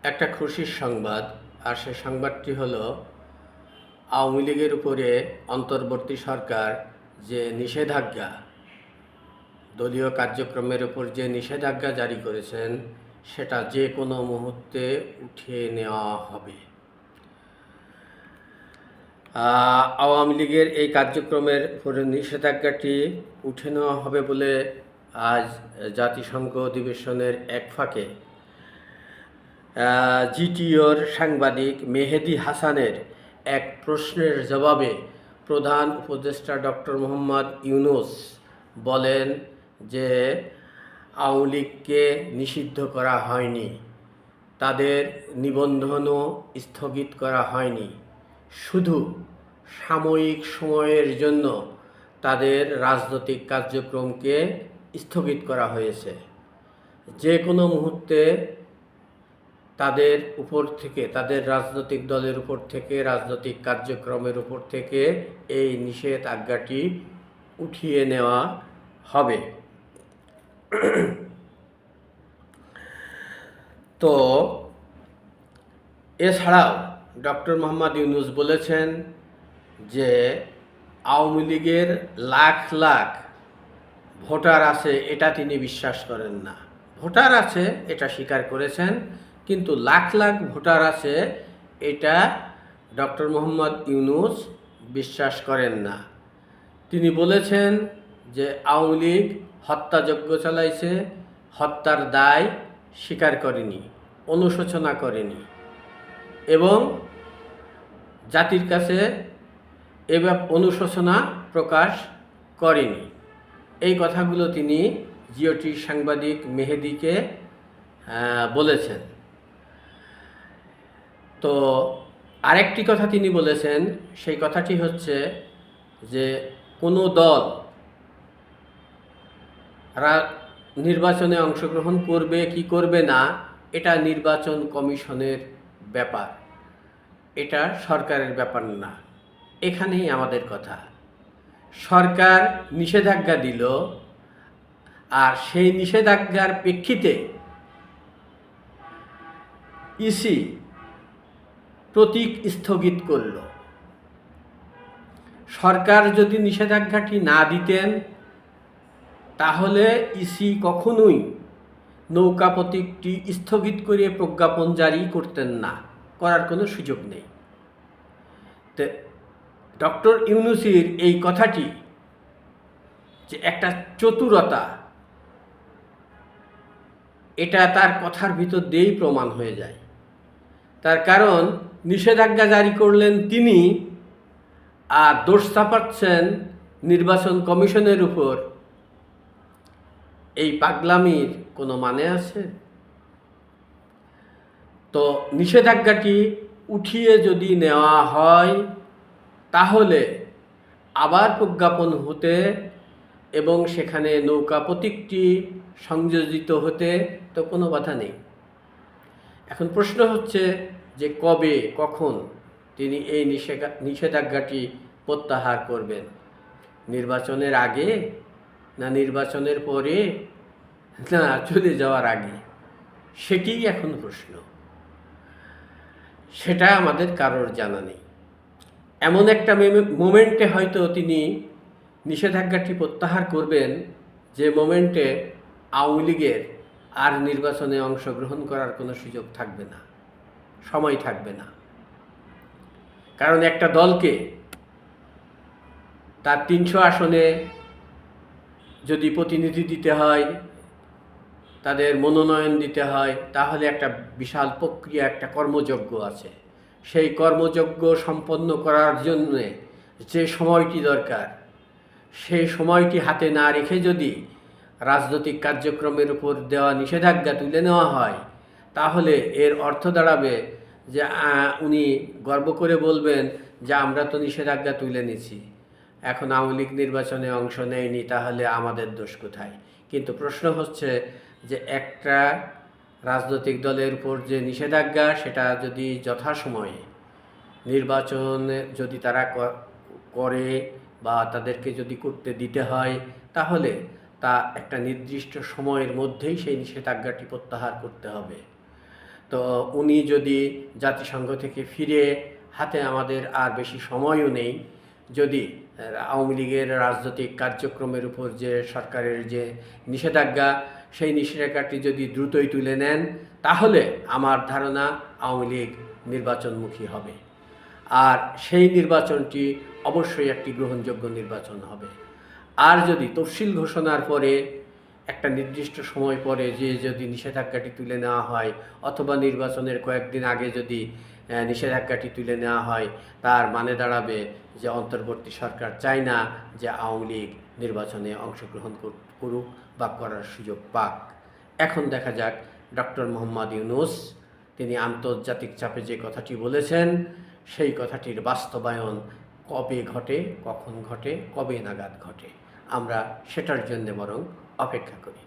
একটা খুশির সংবাদ, আর সে সংবাদটি হলো আওয়ামী লীগের উপরে অন্তর্বর্তী সরকার যে নিষেধাজ্ঞা, দলীয় কার্যক্রমের উপর যে নিষেধাজ্ঞা জারি করেছেন সেটা যে কোনো মুহূর্তে উঠিয়ে নেওয়া হবে। আওয়ামী লীগের এই কার্যক্রমের উপরে নিষেধাজ্ঞাটি উঠে নেওয়া হবে বলে আজ জাতিসংঘ অধিবেশনের এক ফাঁকে জিটিওর সাংবাদিক মেহেদী হাসানের এক প্রশ্নের জবাবে প্রধান উপদেষ্টা ডক্টর মোহাম্মদ ইউনূস বলেন যে আওয়ামী লীগকে নিষিদ্ধ করা হয়নি, তাদের নিবন্ধনও স্থগিত করা হয়নি, শুধু সাময়িক সময়ের জন্য তাদের রাজনৈতিক কার্যক্রমকে স্থগিত করা হয়েছে। যে কোনো মুহূর্তে তাদের উপর থেকে, তাদের রাজনৈতিক দলের উপর থেকে, রাজনৈতিক কার্যক্রমের উপর থেকে এই নিষেধাজ্ঞাটি উঠিয়ে নেওয়া হবে। তো এছাড়াও ডক্টর মোহাম্মদ ইউনূস বলেছেন যে আওয়ামী লীগের লাখ লাখ ভোটার আছে এটা তিনি বিশ্বাস করেন না। ভোটার আছে এটা স্বীকার করেছেন, কিন্তু লাখ লাখ ভোটার আছে এটা ডক্টর মোহাম্মদ ইউনূস বিশ্বাস করেন না। তিনি বলেছেন যে আওয়ামী লীগ হত্যাযজ্ঞ চালাইছে, হত্যার দায় স্বীকার করেনি, অনুশোচনা করেনি এবং জাতির কাছে এবার অনুশোচনা প্রকাশ করেনি। এই কথাগুলো তিনি জিওটির সাংবাদিক মেহেদীকে বলেছেন। তো আরেকটি কথা তিনি বলেছেন, সেই কথাটি হচ্ছে যে কোনো দল নির্বাচনে অংশগ্রহণ করবে কি করবে না এটা নির্বাচন কমিশনের ব্যাপার, এটা সরকারের ব্যাপার না। এখানেই আমাদের কথা। সরকার নিষেধাজ্ঞা দিল, আর সেই নিষেধাজ্ঞার প্রেক্ষিতে ইসি প্রতীক স্থগিত করল। সরকার যদি নিষেধাজ্ঞাটি না দিতেন তাহলে ইসি কখনোই নৌকা প্রতীকটি স্থগিত করে প্রজ্ঞাপন জারি করতেন না, করার কোনো সুযোগ নেই। তো ডক্টর ইউনূসের এই কথাটি যে একটা চতুরতা, এটা তার কথার ভিতর দিয়েই প্রমাণ হয়ে যায়। তার কারণ নিষেধাজ্ঞা জারি করলেন তিনি, আর দোষ চাপাচ্ছেন নির্বাচন কমিশনের উপর। এই পাগলামির কোনো মানে আছে? তো নিষেধাজ্ঞাটি উঠিয়ে যদি নেওয়া হয় তাহলে আবার প্রজ্ঞাপন হতে এবং সেখানে নৌকা প্রতীকটি সংযোজিত হতে তো কোনো বাধা নেই। এখন প্রশ্ন হচ্ছে যে কবে, কখন তিনি এই নিষেধাজ্ঞাটি প্রত্যাহার করবেন? নির্বাচনের আগে, না নির্বাচনের পরে, না চলে যাওয়ার আগে? সেটিই এখন প্রশ্ন। সেটা আমাদের কারোর জানা নেই। এমন একটা মোমেন্টে হয়তো তিনি নিষেধাজ্ঞাটি প্রত্যাহার করবেন যে মোমেন্টে আওয়ামী লীগের আর নির্বাচনে অংশগ্রহণ করার কোনো সুযোগ থাকবে না, সময় থাকবে না। কারণ একটা দলকে তার 300 আসনে যদি প্রতিনিধি দিতে হয়, তাদের মনোনয়ন দিতে হয়, তাহলে একটা বিশাল প্রক্রিয়া, একটা কর্মযজ্ঞ আছে। সেই কর্মযজ্ঞ সম্পন্ন করার জন্য যে সময়টি দরকার, সেই সময়টি হাতে না রেখে যদি রাজনৈতিক কার্যক্রমের উপর দেওয়া নিষেধাজ্ঞা তুলে নেওয়া হয়, তাহলে এর অর্থ দাঁড়াবে যে উনি গর্ব করে বলবেন যে আমরা তো নিষেধাজ্ঞা তুলে নিছি, এখন আওয়ামী লীগ নির্বাচনে অংশ নেয়নি, তাহলে আমাদের দোষ কোথায়? কিন্তু প্রশ্ন হচ্ছে যে একটা রাজনৈতিক দলের উপর যে নিষেধাজ্ঞা, সেটা যদি যথাসময়ে নির্বাচনে যদি তারা করে বা তাদেরকে যদি করতে দিতে হয়, তাহলে তা একটা নির্দিষ্ট সময়ের মধ্যেই সেই নিষেধাজ্ঞাটি প্রত্যাহার করতে হবে। তো উনি যদি জাতিসংঘ থেকে ফিরে, হাতে আমাদের আর বেশি সময়ও নেই, যদি আওয়ামী লীগের রাজনৈতিক কার্যক্রমের উপর যে সরকারের যে নিষেধাজ্ঞা, সেই নিষেধাজ্ঞাটি যদি দ্রুতই তুলে নেন, তাহলে আমার ধারণা আওয়ামী লীগ নির্বাচনমুখী হবে। আর সেই নির্বাচনটি অবশ্যই একটি গ্রহণযোগ্য নির্বাচন হবে। আর যদি তফসিল ঘোষণার পরে একটা নির্দিষ্ট সময় পরে যে যদি নিষেধাজ্ঞাটি তুলে নেওয়া হয়, অথবা নির্বাচনের কয়েকদিন আগে যদি নিষেধাজ্ঞাটি তুলে নেওয়া হয়, তার মানে দাঁড়াবে যে অন্তর্বর্তী সরকার চায় না যে আওয়ামী লীগ নির্বাচনে অংশগ্রহণ করুক বা করার সুযোগ পাক। এখন দেখা যাক ডক্টর মোহাম্মদ ইউনূস তিনি আন্তর্জাতিক চাপে যে কথাটি বলেছেন, সেই কথাটির বাস্তবায়ন কবে ঘটে, কখন ঘটে, কবে নাগাদ ঘটে, আমরা সেটার জন্য বরং অপেক্ষা করি।